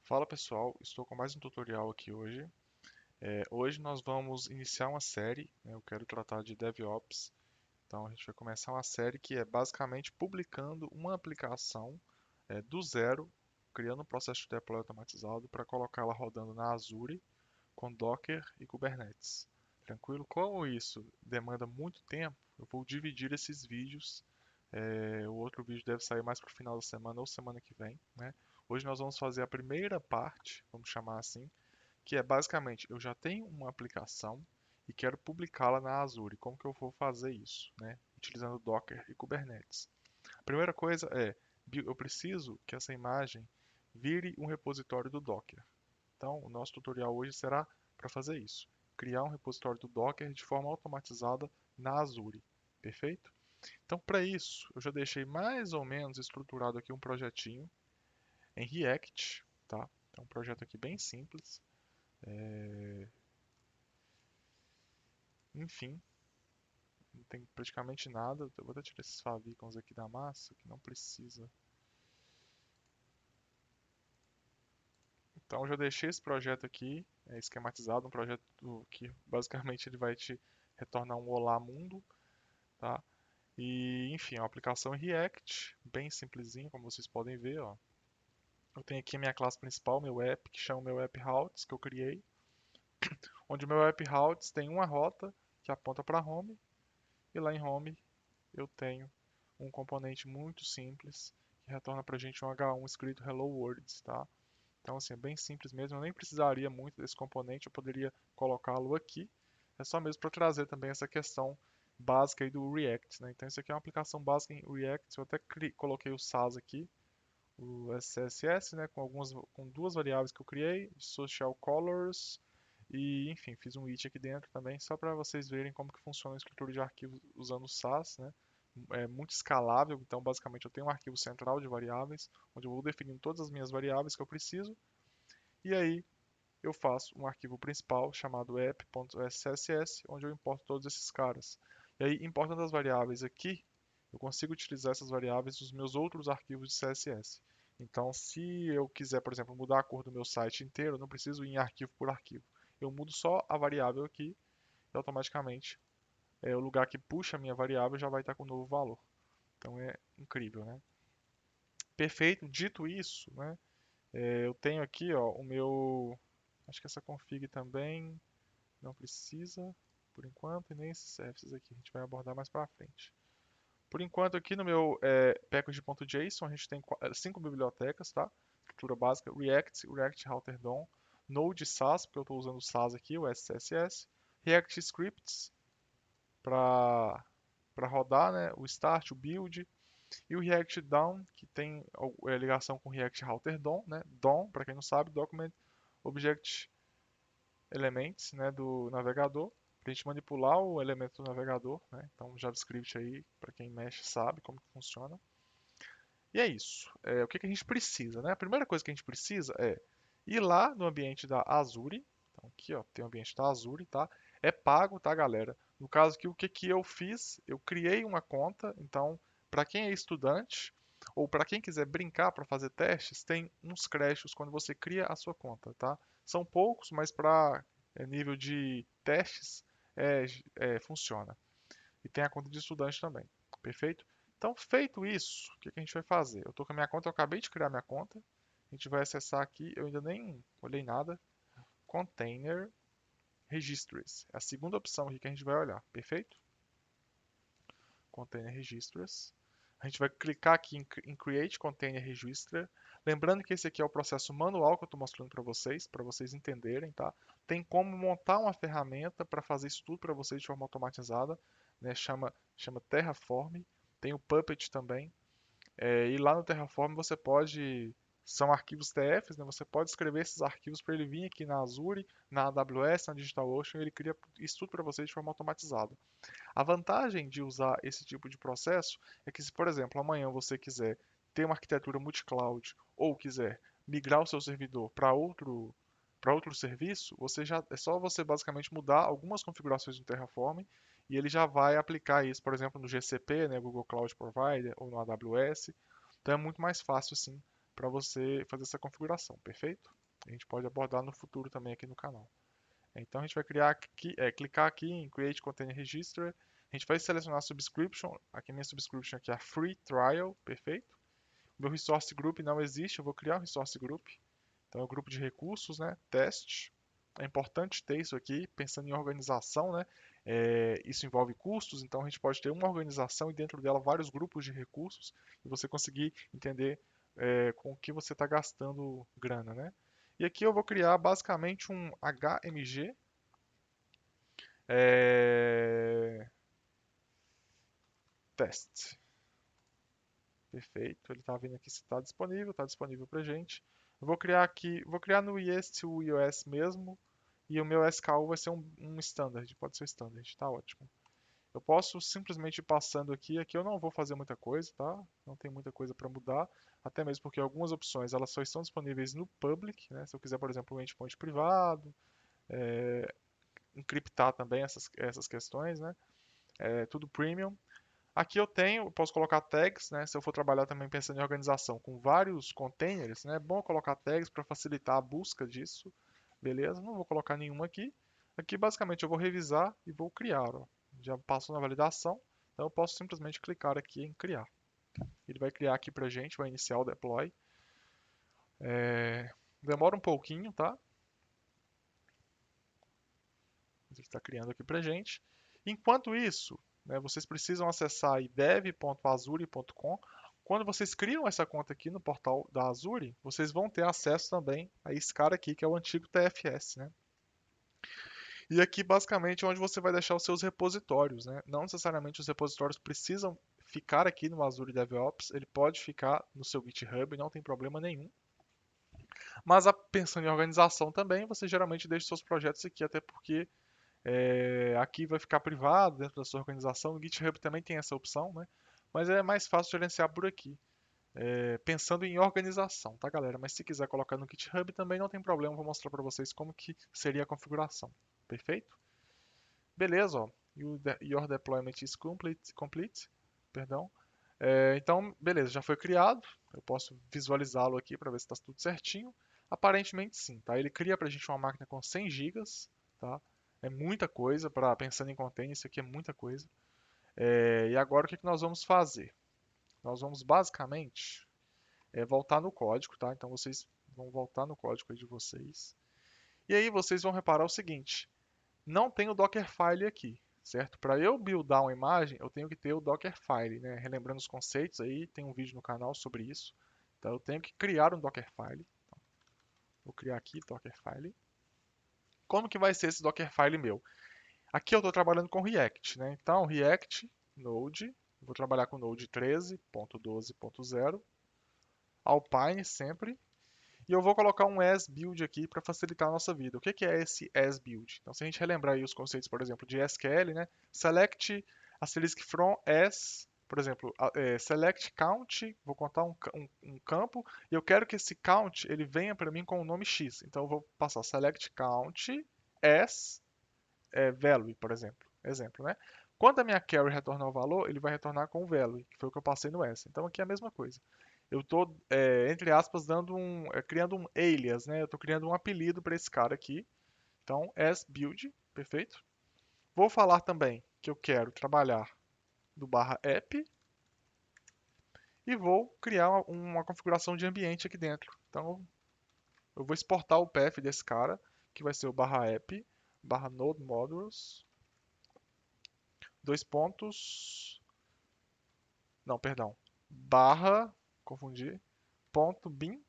Fala pessoal, estou com mais um tutorial aqui hoje. Hoje nós vamos iniciar uma série, né, eu quero tratar de DevOps. Então a gente vai começar uma série que é basicamente publicando uma aplicação do zero, criando um processo de deploy automatizado para colocá-la rodando na Azure com Docker e Kubernetes. Tranquilo? Como isso demanda muito tempo, eu vou dividir esses vídeos. O outro vídeo deve sair mais para o final da semana ou semana que vem, né? Hoje nós vamos fazer a primeira parte, vamos chamar assim, que é basicamente eu já tenho uma aplicação e quero publicá-la na Azure. Como que eu vou fazer isso, né? Utilizando Docker e Kubernetes. A primeira coisa é, eu preciso que essa imagem vire um repositório do Docker. Então, o nosso tutorial hoje será para fazer isso. Criar um repositório do Docker de forma automatizada na Azure. Perfeito? Então, para isso, eu já deixei mais ou menos estruturado aqui um projetinho em React, tá? É um projeto aqui bem simples. Enfim, não tem praticamente nada. Eu vou até tirar esses favicons aqui da massa, que não precisa. Então, eu já deixei esse projeto aqui esquematizado, um projeto que basicamente ele vai te retornar um olá mundo, tá? E, enfim, é uma aplicação em React, bem simplesinho, como vocês podem ver, ó. Eu tenho aqui a minha classe principal, meu app, que chama meu app routes, que eu criei, onde o meu app routes tem uma rota que aponta para home, e lá em home eu tenho um componente muito simples que retorna para a gente um H1 escrito Hello World, tá? Então, assim, é bem simples mesmo. Eu nem precisaria muito desse componente, eu poderia colocá-lo aqui. É só mesmo para trazer também essa questão básica aí do React, né? Então, isso aqui é uma aplicação básica em React. Eu até coloquei o SAS aqui, o SCSS, né? Com duas variáveis que eu criei, Social Colors e, enfim, fiz um it aqui dentro também, só para vocês verem como que funciona a estrutura de arquivos usando o SAS, né? É muito escalável, então basicamente eu tenho um arquivo central de variáveis, onde eu vou definindo todas as minhas variáveis que eu preciso, e aí eu faço um arquivo principal chamado app.scss, onde eu importo todos esses caras. E aí, importando as variáveis aqui, eu consigo utilizar essas variáveis nos meus outros arquivos de CSS. Então, se eu quiser, por exemplo, mudar a cor do meu site inteiro, eu não preciso ir em arquivo por arquivo. Eu mudo só a variável aqui e automaticamente o lugar que puxa a minha variável já vai estar com o novo valor. Então é incrível, né? Perfeito. Dito isso, né? Eu tenho aqui, ó, o meu. Acho que essa config também não precisa, por enquanto, e nem esses services aqui. A gente vai abordar mais para frente. Por enquanto, aqui no meu package.json, a gente tem 5 bibliotecas, tá? Estrutura básica: React, React Router DOM, Node SAS, porque eu estou usando o SAS aqui, o SCSS, React Scripts para rodar, né? O start, o build, e o React Down, que tem ligação com o React Router DOM, né? DOM, para quem não sabe, Document Object Elements, né, do navegador, para a gente manipular o elemento do navegador, né? Então, JavaScript aí, para quem mexe, sabe como que funciona. E é isso. O que que a gente precisa, né? A primeira coisa que a gente precisa é ir lá no ambiente da Azure. Então, aqui, ó, tem o ambiente da Azure, tá? É pago, tá, galera? No caso aqui, o que que eu fiz? Eu criei uma conta. Então, para quem é estudante ou para quem quiser brincar para fazer testes, tem uns créditos quando você cria a sua conta, tá? São poucos, mas para nível de testes é, funciona. E tem a conta de estudante também. Perfeito? Então, feito isso, o que que a gente vai fazer? Eu estou com a minha conta, eu acabei de criar minha conta. A gente vai acessar aqui, eu ainda nem olhei nada. Container Registries. É a segunda opção aqui que a gente vai olhar. Perfeito? Container Registries. A gente vai clicar aqui em Create Container Register. Lembrando que esse aqui é o processo manual que eu estou mostrando para vocês entenderem, tá? Tem como montar uma ferramenta para fazer isso tudo para vocês de forma automatizada, né? Chama Terraform. Tem o Puppet também. E lá no Terraform você pode. São arquivos TFs, né? Você pode escrever esses arquivos para ele vir aqui na Azure, na AWS, na DigitalOcean, e ele cria isso tudo para vocês de forma automatizada. A vantagem de usar esse tipo de processo é que se, por exemplo, amanhã você quiser ter uma arquitetura multi-cloud ou quiser migrar o seu servidor para outro serviço, é só você basicamente mudar algumas configurações do Terraform e ele já vai aplicar isso, por exemplo, no GCP, né, Google Cloud Provider, ou no AWS. Então é muito mais fácil assim para você fazer essa configuração, perfeito? A gente pode abordar no futuro também aqui no canal. Então a gente vai clicar aqui em Create Container Registry, a gente vai selecionar a Subscription, aqui minha Subscription aqui é a Free Trial, perfeito? Meu Resource Group não existe, eu vou criar um Resource Group, então é o grupo de recursos, né? Teste. É importante ter isso aqui, pensando em organização, né? Isso envolve custos, então a gente pode ter uma organização e dentro dela vários grupos de recursos e você conseguir entender com o que você está gastando grana, né? E aqui eu vou criar basicamente um HMG test. Perfeito, ele está vendo aqui se está disponível para gente. Eu vou criar aqui, vou criar no ES2 mesmo, e o meu SKU vai ser um standard, pode ser standard, tá ótimo. Eu posso simplesmente ir passando aqui, aqui eu não vou fazer muita coisa, tá? Não tem muita coisa para mudar, até mesmo porque algumas opções elas só estão disponíveis no public, né? Se eu quiser, por exemplo, um endpoint privado, encriptar também essas questões, né? É tudo premium. Aqui eu posso colocar tags, né? Se eu for trabalhar também pensando em organização com vários containers, né? É bom colocar tags para facilitar a busca disso. Beleza? Não vou colocar nenhuma aqui. Aqui basicamente eu vou revisar e vou criar. Ó. Já passou na validação, então eu posso simplesmente clicar aqui em criar. Ele vai criar aqui para gente, vai iniciar o deploy. Demora um pouquinho, tá? Ele está criando aqui para gente. Enquanto isso, né, vocês precisam acessar dev.azure.com. Quando vocês criam essa conta aqui no portal da Azure, vocês vão ter acesso também a esse cara aqui, que é o antigo TFS, né? E aqui basicamente é onde você vai deixar os seus repositórios, né? Não necessariamente os repositórios precisam ficar aqui no Azure DevOps, ele pode ficar no seu GitHub, não tem problema nenhum. Mas pensando em organização também, você geralmente deixa seus projetos aqui, até porque aqui vai ficar privado dentro da sua organização. O GitHub também tem essa opção, né? Mas é mais fácil gerenciar por aqui. Pensando em organização, tá, galera? Mas se quiser colocar no GitHub também não tem problema. Vou mostrar para vocês como que seria a configuração. Perfeito? Beleza, ó. Your deployment is complete. Perdão. Então, beleza, já foi criado. Eu posso visualizá-lo aqui para ver se está tudo certinho. Aparentemente sim, tá? Ele cria para a gente uma máquina com 100 gigas, tá? É muita coisa para pensando em container, isso aqui é muita coisa. E agora o que nós vamos fazer? Nós vamos basicamente voltar no código, tá? Então vocês vão voltar no código aí de vocês. E aí vocês vão reparar o seguinte: não tem o Dockerfile aqui, certo? Para eu buildar uma imagem, eu tenho que ter o Dockerfile, né? Relembrando os conceitos aí, tem um vídeo no canal sobre isso. Então eu tenho que criar um Dockerfile. Vou criar aqui Dockerfile. Como que vai ser esse Dockerfile meu? Aqui eu estou trabalhando com React, né? Então React, Node, vou trabalhar com Node 13.12.0, Alpine sempre, e eu vou colocar um as-build aqui para facilitar a nossa vida. O que é esse as-build? Então, se a gente relembrar aí os conceitos, por exemplo, de SQL, né? Select asterisk from as, por exemplo, select count, vou contar um campo, e eu quero que esse count ele venha para mim com o nome X. Então, eu vou passar select count as value, por exemplo. Exemplo, né? Quando a minha query retornar o valor, ele vai retornar com o value, que foi o que eu passei no S. Então, aqui é a mesma coisa eu estou, entre aspas, criando um alias, né? Eu estou criando um apelido para esse cara aqui. Então, as build, perfeito? Vou falar também que eu quero trabalhar do /app e vou criar uma configuração de ambiente aqui dentro. Então, eu vou exportar o path desse cara, que vai ser o /app, /node modules, dois pontos, não, perdão, barra, confundi, ponto bin,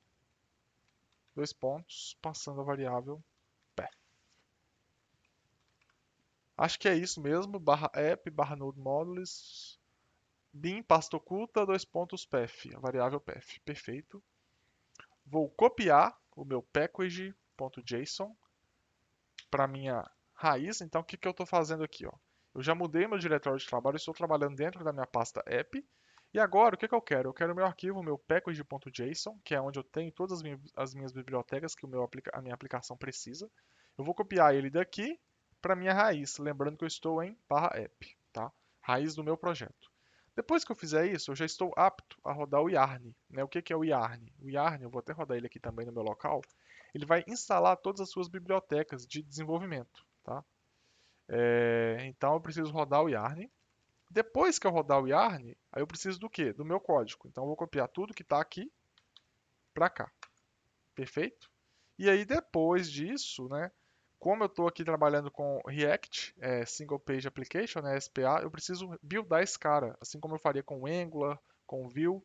dois pontos, passando a variável path. Acho que é isso mesmo, /app, /node modules, bin, pasta oculta, dois pontos path, a variável path. Perfeito. Vou copiar o meu package.json para minha raiz. Então, o que eu estou fazendo aqui? Ó? Eu já mudei meu diretório de trabalho, estou trabalhando dentro da minha pasta app. E agora, o que eu quero? Eu quero o meu arquivo, o meu package.json, que é onde eu tenho todas as minhas bibliotecas que a minha aplicação precisa. Eu vou copiar ele daqui para minha raiz, lembrando que eu estou em /app, tá? Raiz do meu projeto. Depois que eu fizer isso, eu já estou apto a rodar o yarn, né? O que que é o yarn? O yarn, eu vou até rodar ele aqui também no meu local, ele vai instalar todas as suas bibliotecas de desenvolvimento, tá? Então eu preciso rodar o yarn. Depois que eu rodar o yarn, aí eu preciso do quê? Do meu código. Então eu vou copiar tudo que está aqui para cá. Perfeito? E aí depois disso, né, como eu estou aqui trabalhando com React, Single Page Application, né, SPA, eu preciso buildar esse cara, assim como eu faria com Angular, com Vue.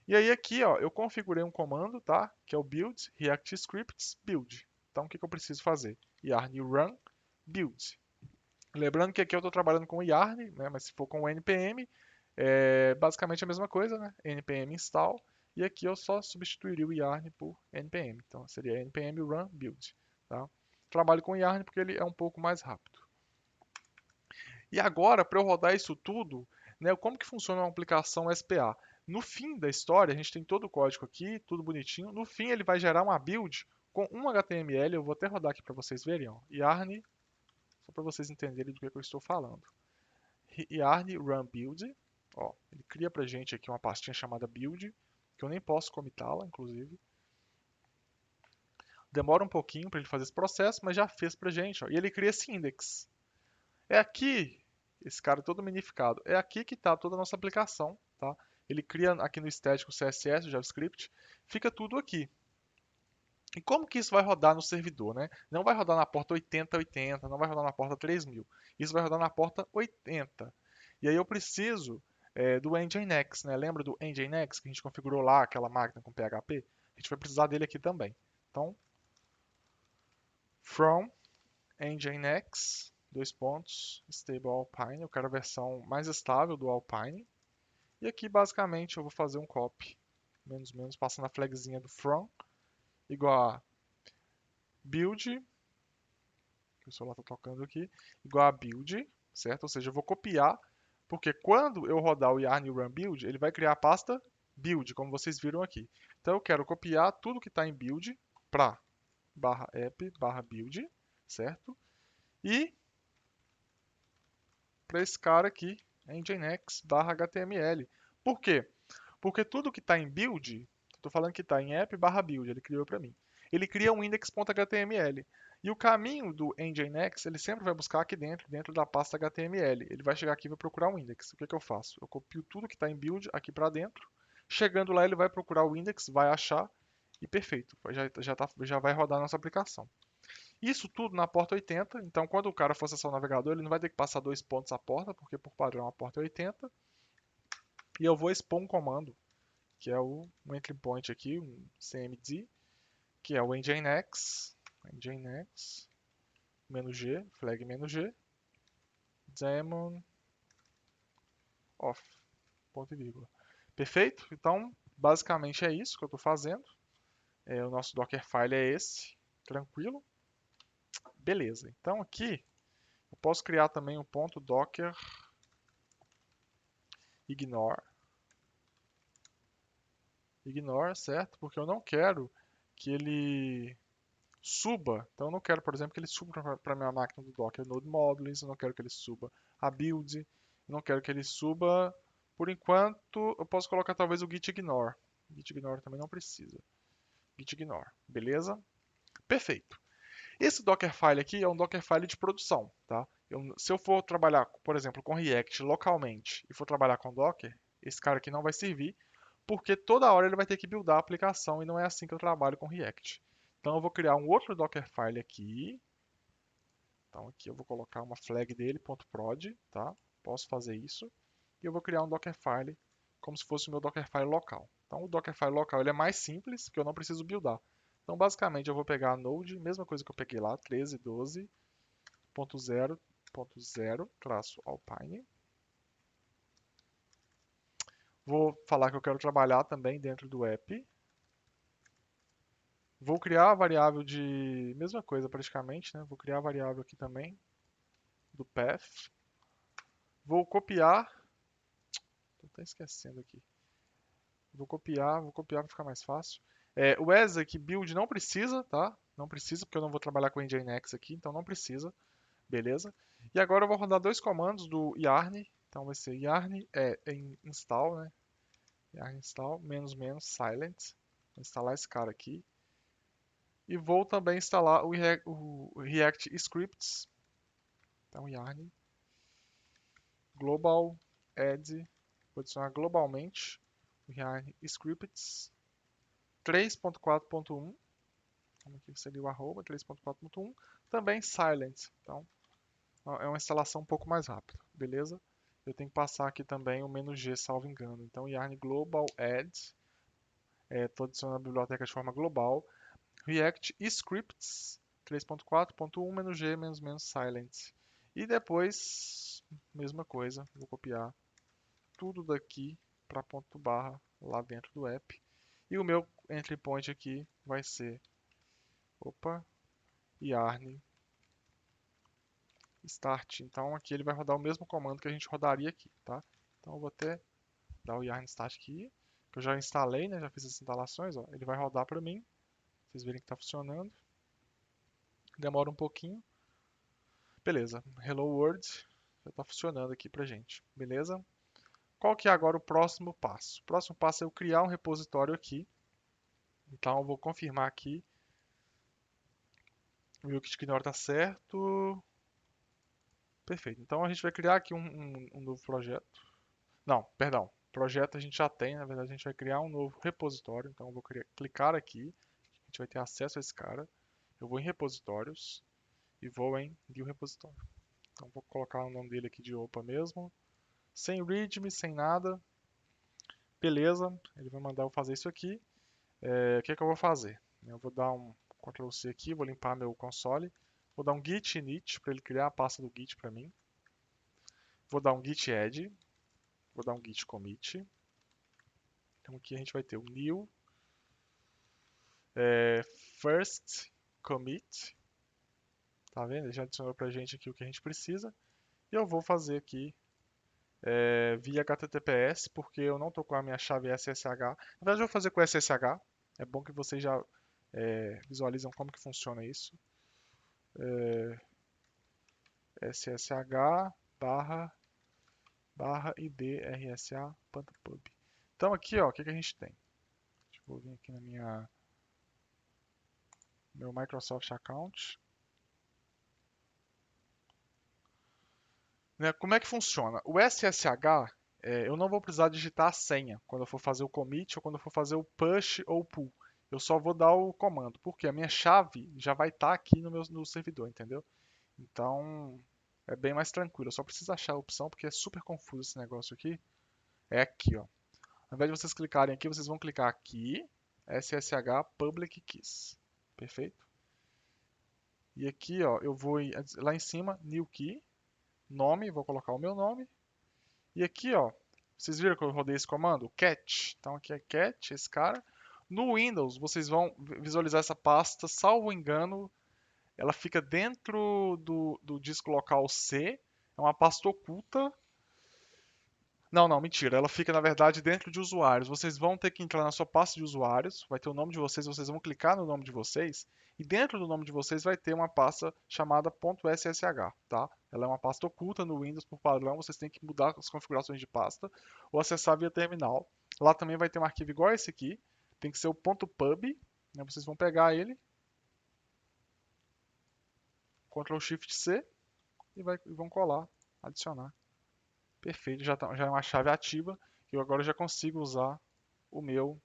E aí aqui, ó, eu configurei um comando, tá? Que é o build React Scripts build. Então o que que eu preciso fazer? Yarn run build. Lembrando que aqui eu estou trabalhando com yarn, né, mas se for com o npm, é basicamente a mesma coisa, né? npm install. E aqui eu só substituiria o yarn por npm. Então seria npm run build. Tá? Trabalho com yarn porque ele é um pouco mais rápido. E agora, para eu rodar isso tudo, né, como que funciona uma aplicação SPA? No fim da história, a gente tem todo o código aqui, tudo bonitinho. No fim, ele vai gerar uma build com um HTML. Eu vou até rodar aqui para vocês verem. Ó. Yarn, só para vocês entenderem do que eu estou falando. Yarn run build. Ó, ele cria pra gente aqui uma pastinha chamada build, que eu nem posso comitá-la, inclusive. Demora um pouquinho para ele fazer esse processo, mas já fez pra gente. Ó, e ele cria esse index. É aqui, esse cara todo minificado, é aqui que está toda a nossa aplicação. Tá? Ele cria aqui no estético CSS, JavaScript, fica tudo aqui. E como que isso vai rodar no servidor? Né? Não vai rodar na porta 8080, não vai rodar na porta 3000. Isso vai rodar na porta 80. E aí eu preciso do Nginx, né? Lembra do Nginx que a gente configurou lá, aquela máquina com PHP? A gente vai precisar dele aqui também. Então, from Nginx, dois pontos, stable Alpine, eu quero a versão mais estável do Alpine. E aqui, basicamente, eu vou fazer um copy, menos, passando a flagzinha do from, igual a build, que o celular está tocando aqui, igual a build, certo? Ou seja, eu vou copiar, porque quando eu rodar o yarn run build, ele vai criar a pasta build, como vocês viram aqui. Então eu quero copiar tudo que está em build para /app/build, certo? E para esse cara aqui, nginx/html. Por quê? Porque tudo que está em build, estou falando que está em app/build, ele criou para mim. Ele cria um index.html. E o caminho do Nginx, ele sempre vai buscar aqui dentro da pasta HTML. Ele vai chegar aqui e vai procurar um index. O que, que eu faço? Eu copio tudo que está em build aqui para dentro. Chegando lá, ele vai procurar o index, vai achar e perfeito. Já vai rodar a nossa aplicação. Isso tudo na porta 80. Então, quando o cara for acessar o navegador, ele não vai ter que passar 2 pontos a porta, porque por padrão a porta é 80. E eu vou expor um comando, que é um entry point aqui, um cmd, que é o nginx, -g, flag -g, daemon off, ponto e vírgula. Perfeito? Então, basicamente é isso que eu estou fazendo. O nosso Dockerfile é esse, tranquilo. Beleza, então aqui eu posso criar também um ponto docker ignore, certo? Porque eu não quero que ele suba. Então eu não quero, por exemplo, que ele suba para a minha máquina do Docker Node Modules, eu não quero que ele suba a build, eu não quero que ele suba. Por enquanto, eu posso colocar talvez o git ignore. Git ignore também não precisa. Git ignore, beleza? Perfeito. Esse Dockerfile aqui é um Dockerfile de produção, tá? Se eu for trabalhar, por exemplo, com React localmente e for trabalhar com Docker, esse cara aqui não vai servir, porque toda hora ele vai ter que buildar a aplicação e não é assim que eu trabalho com React. Então eu vou criar um outro Dockerfile aqui. Então aqui eu vou colocar uma flag dele, .prod, tá? Posso fazer isso. E eu vou criar um Dockerfile como se fosse o meu Dockerfile local. Então o Dockerfile local ele é mais simples, porque eu não preciso buildar. Então basicamente eu vou pegar a Node, mesma coisa que eu peguei lá, 13.12.0.0-Alpine. Vou falar que eu quero trabalhar também dentro do app. Vou criar a variável de... mesma coisa praticamente, né? Vou criar a variável aqui também, do path. Vou copiar... Estou até esquecendo aqui. Vou copiar para ficar mais fácil. O as aqui, build, não precisa, tá? Não precisa, porque eu não vou trabalhar com Nginx aqui, então não precisa. Beleza? E agora eu vou rodar dois comandos do yarn, Então vai ser yarn em install, né? Yarn install -- silent. Vou instalar esse cara aqui. E vou também instalar o React Scripts. Então yarn global add, vou adicionar globalmente o yarn scripts 3.4.1, como aqui seria o arroba 3.4.1, também silent. Então é uma instalação um pouco mais rápida, beleza? Eu tenho que passar aqui também o "-g", salvo engano. Então yarn global add, estou adicionando a biblioteca de forma global, React scripts 3.4.1 "-g", silent. E depois, mesma coisa, vou copiar tudo daqui para ponto barra lá dentro do app. E o meu entry point aqui vai ser, yarn start. Então aqui ele vai rodar o mesmo comando que a gente rodaria aqui, tá? Então eu vou até dar o yarn start aqui, que eu já instalei, né? Já fiz as instalações, ó. Ele vai rodar para mim. Vocês verem que está funcionando. Demora um pouquinho. Beleza. Hello World já está funcionando aqui pra gente. Beleza? Qual que é agora o próximo passo? O próximo passo é eu criar um repositório aqui. Então eu vou confirmar aqui. O Wilkit-Ignore está certo. Perfeito. Então a gente vai criar aqui um novo projeto. Não, perdão. Projeto a gente já tem, na verdade a gente vai criar um novo repositório. Então eu vou clicar aqui. A gente vai ter acesso a esse cara. Eu vou em repositórios e vou em New Repositório. Então vou colocar o nome dele aqui de OPA mesmo. Sem readme, sem nada. Beleza, ele vai mandar eu fazer isso aqui. O que eu vou fazer? Eu vou dar um Ctrl C aqui, vou limpar meu console. Vou dar um git init para ele criar a pasta do git para mim. Vou dar um git add. Vou dar um git commit. Então aqui a gente vai ter o new first commit. Tá vendo? Ele já adicionou pra gente aqui o que a gente precisa. E eu vou fazer aqui via HTTPS, porque eu não estou com a minha chave SSH. Na verdade, eu vou fazer com SSH. É bom que vocês já visualizam como que funciona isso. SSH barra idrsa.pub. Então aqui, ó, o que a gente tem? Deixa eu vir aqui na meu Microsoft Account. Né, como é que funciona? O SSH, eu não vou precisar digitar a senha quando eu for fazer o commit ou quando eu for fazer o push ou o pull. Eu só vou dar o comando, porque a minha chave já vai estar aqui no servidor, entendeu? Então é bem mais tranquilo. Eu só preciso achar a opção, porque é super confuso esse negócio aqui. É aqui, ó. Ao invés de vocês clicarem aqui, vocês vão clicar aqui, SSH Public Keys. Perfeito? E aqui, ó, eu vou lá em cima, New Key, nome, vou colocar o meu nome. E aqui, ó, vocês viram que eu rodei esse comando? Cat. Então aqui é cat, esse cara. No Windows, vocês vão visualizar essa pasta, salvo engano, ela fica dentro do disco local C. É uma pasta oculta. Não, não, mentira. Ela fica, na verdade, dentro de usuários. Vocês vão ter que entrar na sua pasta de usuários, vai ter o nome de vocês, vocês vão clicar no nome de vocês, e dentro do nome de vocês vai ter uma pasta chamada .ssh, tá? Ela é uma pasta oculta no Windows por padrão, vocês têm que mudar as configurações de pasta ou acessar via terminal. Lá também vai ter um arquivo igual a esse aqui, tem que ser o .pub, né? Vocês vão pegar ele, Ctrl Shift C, e vão colar, adicionar. Perfeito, já é uma chave ativa. Eu agora já consigo usar o meu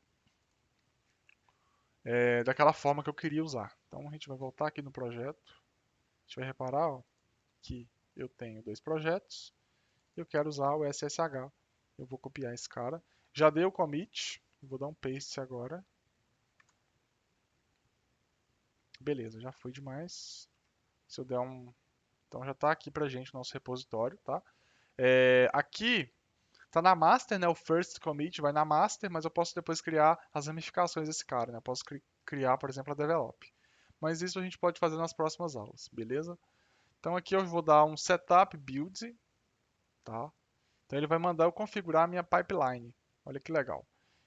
daquela forma que eu queria usar. Então a gente vai voltar aqui no projeto. A gente vai reparar ó, que eu tenho dois projetos. Eu quero usar o SSH. Eu vou copiar esse cara. Já dei o commit. Vou dar um paste agora. Beleza, já foi demais. Se eu der um... Então já está aqui pra gente o nosso repositório, tá? Aqui tá na master, né? O first commit vai na master, mas eu posso depois criar as ramificações desse cara, né? Eu posso criar, por exemplo, a develop. Mas isso a gente pode fazer nas próximas aulas, beleza? Então aqui eu vou dar um setup build, tá? Então ele vai mandar eu configurar a minha pipeline. Olha que legal.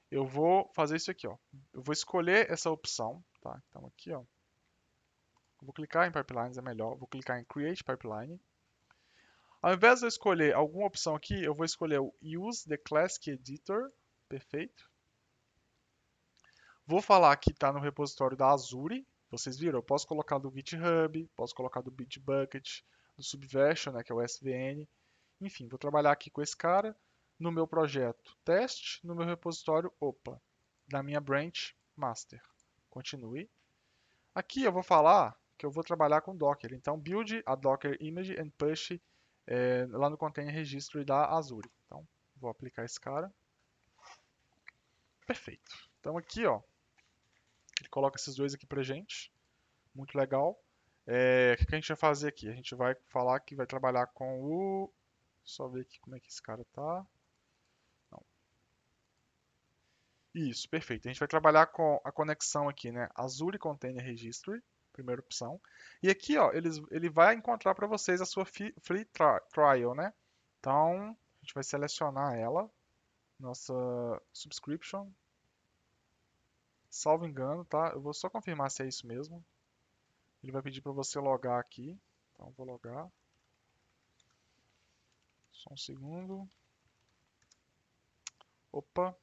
Eu vou fazer isso aqui, ó. Eu vou escolher essa opção, tá? Então aqui, ó. Eu vou clicar em pipelines, é melhor. Vou clicar em create pipeline. Ao invés de eu escolher alguma opção aqui, eu vou escolher o Use the Classic Editor. Perfeito. Vou falar que está no repositório da Azure. Vocês viram, eu posso colocar do GitHub, posso colocar do Bitbucket, do Subversion, né, que é o SVN. Enfim, vou trabalhar aqui com esse cara no meu projeto teste, no meu repositório, opa, na minha branch master. Continue. Aqui eu vou falar que eu vou trabalhar com Docker. Então, build a Docker image and push lá no container registry da Azure. Então, vou aplicar esse cara. Perfeito. Então aqui, ó, ele coloca esses dois aqui pra gente. Muito legal. O que a gente vai fazer aqui? A gente vai falar que vai trabalhar com o... Só ver aqui como é que esse cara tá. Não. Isso, perfeito. A gente vai trabalhar com a conexão aqui, né? Azure Container Registry, primeira opção. E aqui, ó, ele vai encontrar para vocês a sua free trial, né? Então, a gente vai selecionar ela, nossa subscription. Salvo engano, tá? Eu vou só confirmar se é isso mesmo. Ele vai pedir para você logar aqui. Então, vou logar. Só um segundo. Opa.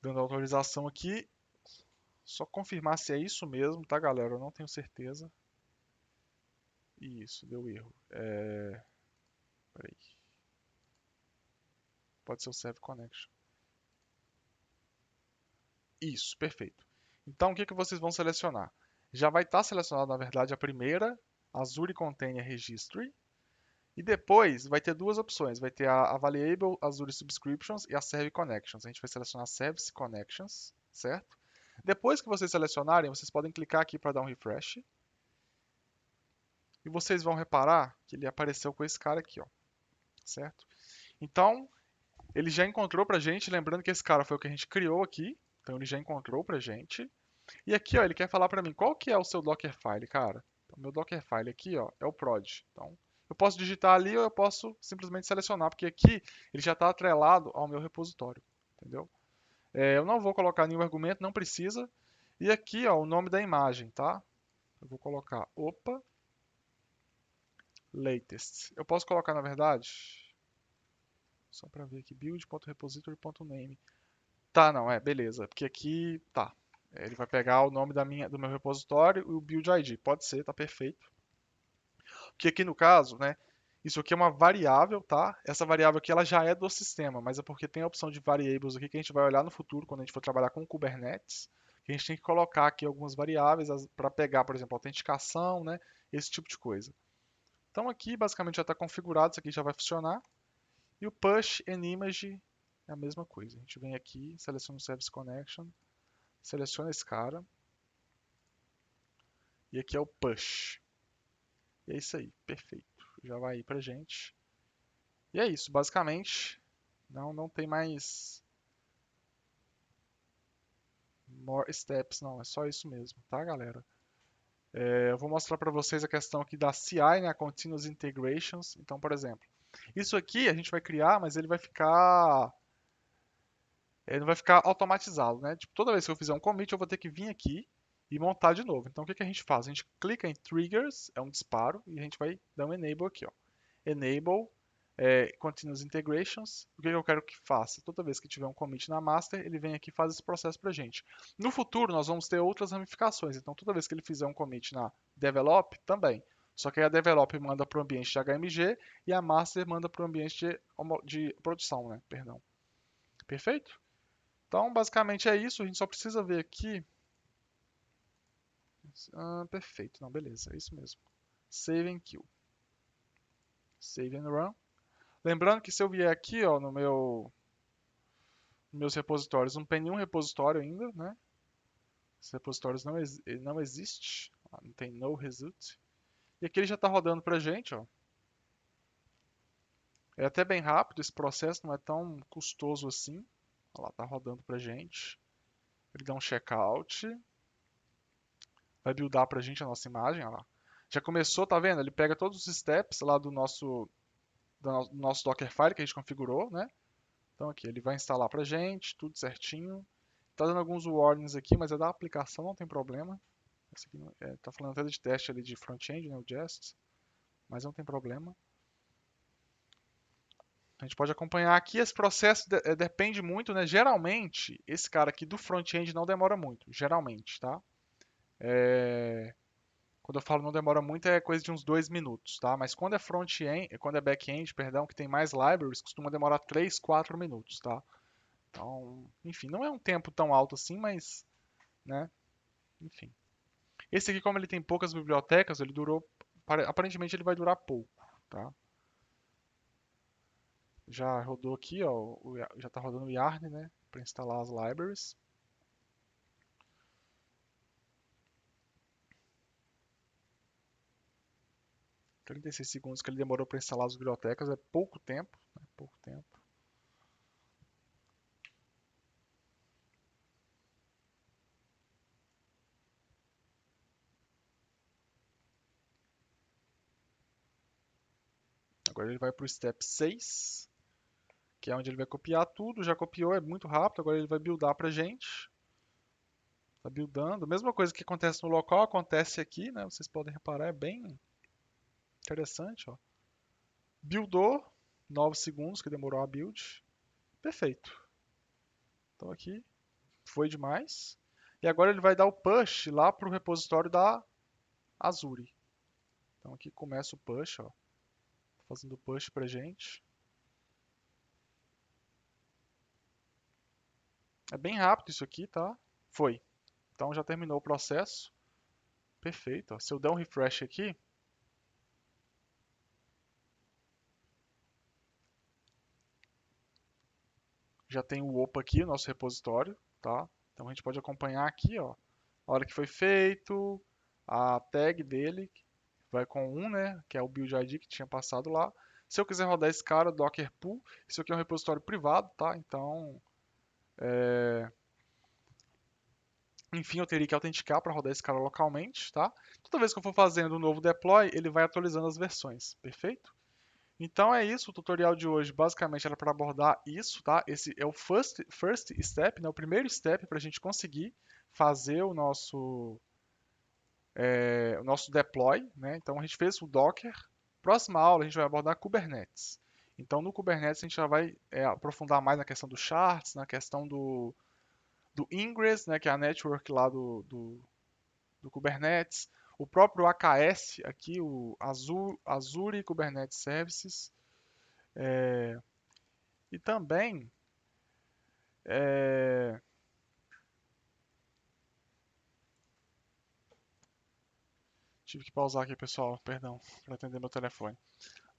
Dando autorização aqui. Só confirmar se é isso mesmo, tá, galera? Eu não tenho certeza. Isso, deu erro. Peraí. Pode ser o Server Connection. Isso, perfeito. Então, o que vocês vão selecionar? Já vai estar selecionado, na verdade, a primeira, Azure Container Registry. E depois vai ter duas opções. Vai ter a Available Azure Subscriptions e a Service Connections. A gente vai selecionar Service Connections, certo? Depois que vocês selecionarem, vocês podem clicar aqui para dar um refresh. E vocês vão reparar que ele apareceu com esse cara aqui, ó, certo? Então, ele já encontrou pra gente, lembrando que esse cara foi o que a gente criou aqui. Então, ele já encontrou pra gente. E aqui, ó, ele quer falar pra mim qual que é o seu Dockerfile, cara. Então, meu Dockerfile aqui, ó, é o prod. Então, eu posso digitar ali ou eu posso simplesmente selecionar, porque aqui ele já está atrelado ao meu repositório, entendeu? Eu não vou colocar nenhum argumento, não precisa. E aqui, ó, o nome da imagem, tá? Eu vou colocar, opa, latest. Eu posso colocar, na verdade, só para ver aqui, build.repository.name. Tá, não, beleza, porque aqui, tá. Ele vai pegar o nome do meu repositório e o build ID. Pode ser, tá perfeito. Que aqui no caso, né, isso aqui é uma variável, tá? Essa variável aqui ela já é do sistema, mas é porque tem a opção de variables aqui que a gente vai olhar no futuro quando a gente for trabalhar com Kubernetes, que a gente tem que colocar aqui algumas variáveis para pegar, por exemplo, autenticação, né, esse tipo de coisa. Então aqui basicamente já está configurado, isso aqui já vai funcionar. E o push and image é a mesma coisa. A gente vem aqui, seleciona o Service Connection, seleciona esse cara, e aqui é o push. E é isso aí, perfeito. Já vai aí pra gente. E é isso, basicamente. Não tem mais more steps, não. É só isso mesmo, tá, galera? Eu vou mostrar para vocês a questão aqui da CI, né, a Continuous Integrations. Então, por exemplo, isso aqui a gente vai criar, mas ele não vai ficar automatizado, né? Tipo, toda vez que eu fizer um commit, eu vou ter que vir aqui e montar de novo. Então, o que que a gente faz? A gente clica em Triggers, é um disparo, e a gente vai dar um Enable aqui, ó. Enable Continuous Integrations. O que eu quero que faça? Toda vez que tiver um commit na master, ele vem aqui e faz esse processo para a gente. No futuro, nós vamos ter outras ramificações. Então, toda vez que ele fizer um commit na develop, também. Só que aí a develop manda para o ambiente de HMG e a master manda para o ambiente de produção, né? Perdão. Perfeito? Então, basicamente é isso. A gente só precisa ver aqui. Perfeito. Não, beleza. É isso mesmo. Save and kill. Save and run. Lembrando que se eu vier aqui, ó, meus repositórios, não tem nenhum repositório ainda, né? Esses repositórios não existe, não tem no result. E aqui ele já está rodando para a gente, ó. É até bem rápido, esse processo não é tão custoso assim. Olha lá, está rodando para a gente. Ele dá um checkout. Vai buildar para a gente a nossa imagem, olha lá. Já começou, tá vendo? Ele pega todos os steps lá do nosso Dockerfile que a gente configurou, né? Então aqui, ele vai instalar pra gente, tudo certinho. Tá dando alguns warnings aqui, mas é da aplicação, não tem problema. Esse aqui tá falando até de teste ali de front-end, né, o Jest, mas não tem problema. A gente pode acompanhar aqui, esse processo depende muito, né? Geralmente, esse cara aqui do front-end não demora muito, geralmente, tá? Quando eu falo não demora muito, é coisa de uns 2 minutos, tá? Mas quando é front-end, quando é back-end, perdão, que tem mais libraries, costuma demorar 3, 4 minutos, tá? Então, enfim, não é um tempo tão alto assim, mas, né? Enfim. Esse aqui, como ele tem poucas bibliotecas, ele durou, aparentemente ele vai durar pouco, tá? Já rodou aqui, ó, já está rodando o Yarn, né, para instalar as libraries. Então, 36 segundos que ele demorou para instalar as bibliotecas, é pouco tempo, né, pouco tempo. Agora ele vai para o step 6, que é onde ele vai copiar tudo, já copiou, é muito rápido, agora ele vai buildar para a gente. Está buildando, mesma coisa que acontece no local, acontece aqui, né, vocês podem reparar, é bem interessante, ó. Buildou, 9 segundos que demorou a build, perfeito. Então aqui foi demais. E agora ele vai dar o push lá para o repositório da Azure. Então aqui começa o push, ó, fazendo push pra gente. É bem rápido isso aqui, tá? Foi. Então já terminou o processo. Perfeito. Ó. Se eu der um refresh aqui, já tem o OPA aqui, o nosso repositório, tá? Então a gente pode acompanhar aqui, ó, a hora que foi feito, a tag dele, vai com 1, né, que é o build ID que tinha passado lá. Se eu quiser rodar esse cara, Docker Pool, isso aqui é um repositório privado, tá? Então, enfim, eu teria que autenticar para rodar esse cara localmente, tá? Toda vez que eu for fazendo um novo deploy, ele vai atualizando as versões, perfeito? Então é isso, o tutorial de hoje basicamente era para abordar isso, tá? Esse é o first step, né? O primeiro step para a gente conseguir fazer o nosso deploy, né? Então a gente fez o Docker. Próxima aula a gente vai abordar Kubernetes. Então no Kubernetes a gente já vai aprofundar mais na questão dos charts, na questão do Ingress, né? Que é a network lá do Kubernetes. O próprio AKS aqui, o Azure Kubernetes Services. E também é, tive que pausar aqui, pessoal, perdão, para atender meu telefone.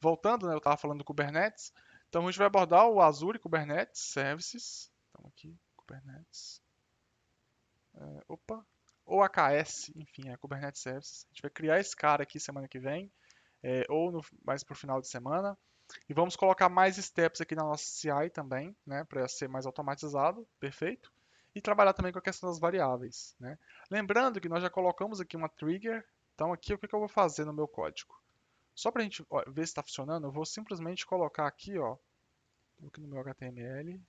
Voltando, né, eu estava falando do Kubernetes. Então a gente vai abordar o Azure Kubernetes Services. Então aqui, Kubernetes. Opa. Ou AKS, enfim, é Kubernetes Services. A gente vai criar esse cara aqui semana que vem, ou mais para o final de semana. E vamos colocar mais steps aqui na nossa CI também, né, para ser mais automatizado, perfeito? E trabalhar também com a questão das variáveis, né? Lembrando que nós já colocamos aqui uma trigger, então aqui o que eu vou fazer no meu código? Só para a gente ver se está funcionando, eu vou simplesmente colocar aqui, ó, aqui no meu HTML,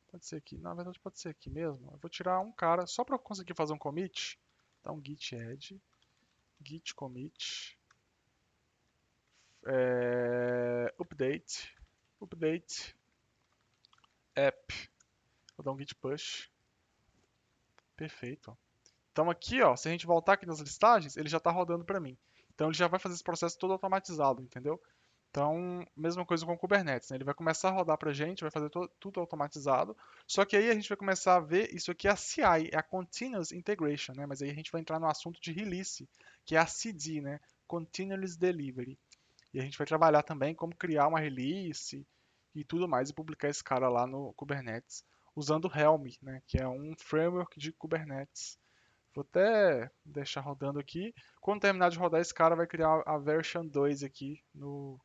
pode ser aqui, na verdade pode ser aqui mesmo, eu vou tirar um cara só para conseguir fazer um commit, então git add, git commit, update app, vou dar um git push. Perfeito. Então aqui, ó, se a gente voltar aqui nas listagens, ele já está rodando para mim. Então ele já vai fazer esse processo todo automatizado, entendeu? Então, mesma coisa com o Kubernetes, né? Ele vai começar a rodar para a gente, vai fazer tudo automatizado. Só que aí a gente vai começar a ver isso aqui é a CI, é a Continuous Integration, né? Mas aí a gente vai entrar no assunto de release, que é a CD, né? Continuous Delivery. E a gente vai trabalhar também como criar uma release e tudo mais e publicar esse cara lá no Kubernetes usando o Helm, né, que é um framework de Kubernetes. Vou até deixar rodando aqui. Quando terminar de rodar, esse cara vai criar a version 2 aqui no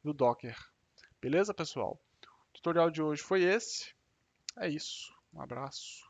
Docker. Beleza, pessoal? O tutorial de hoje foi esse. É isso. Um abraço.